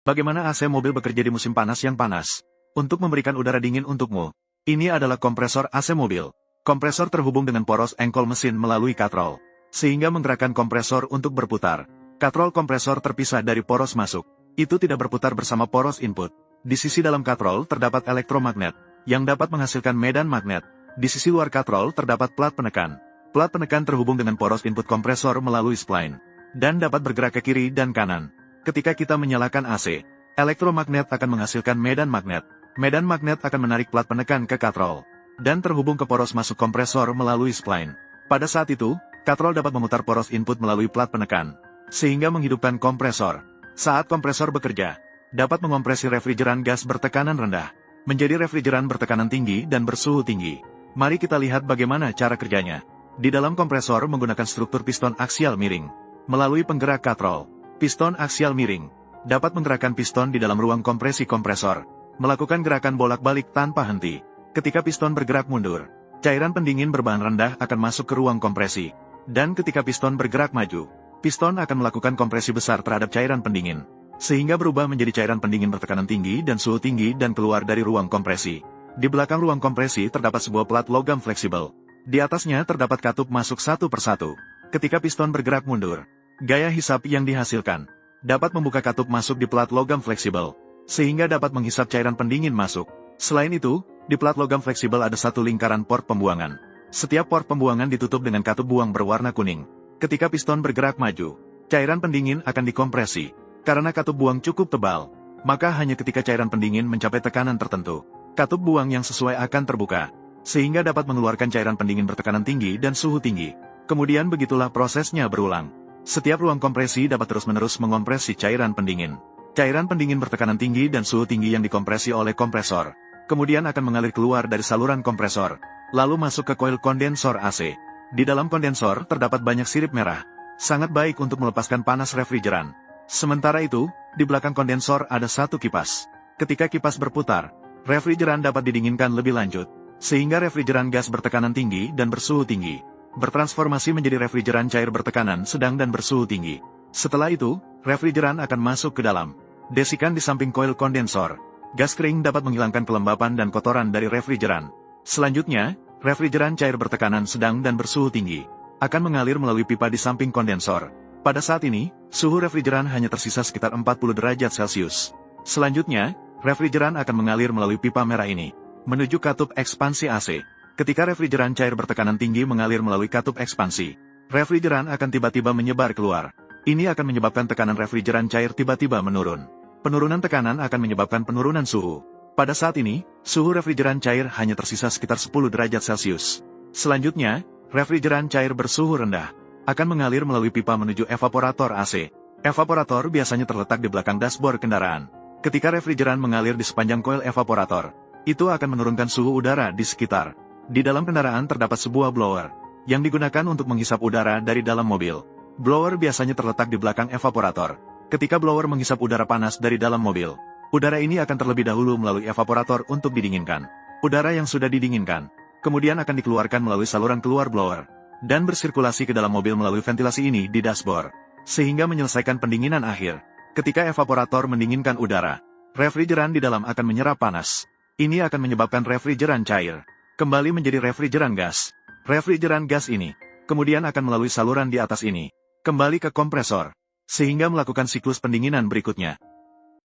Bagaimana AC mobil bekerja di musim panas yang panas? Untuk memberikan udara dingin untukmu, ini adalah kompresor AC mobil. Kompresor terhubung dengan poros engkol mesin melalui katrol, sehingga menggerakkan kompresor untuk berputar. Katrol kompresor terpisah dari poros masuk. Itu tidak berputar bersama poros input. Di sisi dalam katrol terdapat elektromagnet, yang dapat menghasilkan medan magnet. Di sisi luar katrol terdapat plat penekan. Plat penekan terhubung dengan poros input kompresor melalui spline, dan dapat bergerak ke kiri dan kanan. Ketika kita menyalakan AC, elektromagnet akan menghasilkan medan magnet. Medan magnet akan menarik plat penekan ke katrol, dan terhubung ke poros masuk kompresor melalui spline. Pada saat itu, katrol dapat memutar poros input melalui plat penekan, sehingga menghidupkan kompresor. Saat kompresor bekerja, dapat mengompresi refrigeran gas bertekanan rendah, menjadi refrigeran bertekanan tinggi dan bersuhu tinggi. Mari kita lihat bagaimana cara kerjanya. Di dalam kompresor menggunakan struktur piston aksial miring, melalui penggerak katrol. Piston aksial miring dapat menggerakkan piston di dalam ruang kompresi kompresor, melakukan gerakan bolak-balik tanpa henti. Ketika piston bergerak mundur, cairan pendingin berbahan rendah akan masuk ke ruang kompresi, dan ketika piston bergerak maju, piston akan melakukan kompresi besar terhadap cairan pendingin, sehingga berubah menjadi cairan pendingin bertekanan tinggi dan suhu tinggi dan keluar dari ruang kompresi. Di belakang ruang kompresi terdapat sebuah plat logam fleksibel. Di atasnya terdapat katup masuk satu persatu. Ketika piston bergerak mundur, gaya hisap yang dihasilkan dapat membuka katup masuk di plat logam fleksibel, sehingga dapat menghisap cairan pendingin masuk. Selain itu, di plat logam fleksibel ada satu lingkaran port pembuangan. Setiap port pembuangan ditutup dengan katup buang berwarna kuning. Ketika piston bergerak maju, cairan pendingin akan dikompresi. Karena katup buang cukup tebal, maka hanya ketika cairan pendingin mencapai tekanan tertentu, katup buang yang sesuai akan terbuka, sehingga dapat mengeluarkan cairan pendingin bertekanan tinggi dan suhu tinggi. Kemudian begitulah prosesnya berulang. Setiap ruang kompresi dapat terus-menerus mengompresi cairan pendingin. Cairan pendingin bertekanan tinggi dan suhu tinggi yang dikompresi oleh kompresor, kemudian akan mengalir keluar dari saluran kompresor, lalu masuk ke koil kondensor AC. Di dalam kondensor terdapat banyak sirip merah, sangat baik untuk melepaskan panas refrigeran. Sementara itu, di belakang kondensor ada satu kipas. Ketika kipas berputar, refrigeran dapat didinginkan lebih lanjut, sehingga refrigeran gas bertekanan tinggi dan bersuhu tinggi bertransformasi menjadi refrigeran cair bertekanan sedang dan bersuhu tinggi. Setelah itu, refrigeran akan masuk ke dalam desikan di samping koil kondensor. Gas kering dapat menghilangkan kelembapan dan kotoran dari refrigeran. Selanjutnya, refrigeran cair bertekanan sedang dan bersuhu tinggi akan mengalir melalui pipa di samping kondensor. Pada saat ini, suhu refrigeran hanya tersisa sekitar 40 derajat Celcius. Selanjutnya, refrigeran akan mengalir melalui pipa merah ini menuju katup ekspansi AC. Ketika refrigeran cair bertekanan tinggi mengalir melalui katup ekspansi, refrigeran akan tiba-tiba menyebar keluar. Ini akan menyebabkan tekanan refrigeran cair tiba-tiba menurun. Penurunan tekanan akan menyebabkan penurunan suhu. Pada saat ini, suhu refrigeran cair hanya tersisa sekitar 10 derajat Celcius. Selanjutnya, refrigeran cair bersuhu rendah akan mengalir melalui pipa menuju evaporator AC. Evaporator biasanya terletak di belakang dashboard kendaraan. Ketika refrigeran mengalir di sepanjang koil evaporator, itu akan menurunkan suhu udara di sekitar. Di dalam kendaraan terdapat sebuah blower, yang digunakan untuk menghisap udara dari dalam mobil. Blower biasanya terletak di belakang evaporator. Ketika blower menghisap udara panas dari dalam mobil, udara ini akan terlebih dahulu melalui evaporator untuk didinginkan. Udara yang sudah didinginkan, kemudian akan dikeluarkan melalui saluran keluar blower, dan bersirkulasi ke dalam mobil melalui ventilasi ini di dashboard, sehingga menyelesaikan pendinginan akhir. Ketika evaporator mendinginkan udara, refrigeran di dalam akan menyerap panas. Ini akan menyebabkan refrigeran cair kembali menjadi refrigeran gas. Refrigeran gas ini kemudian akan melalui saluran di atas ini kembali ke kompresor, sehingga melakukan siklus pendinginan berikutnya.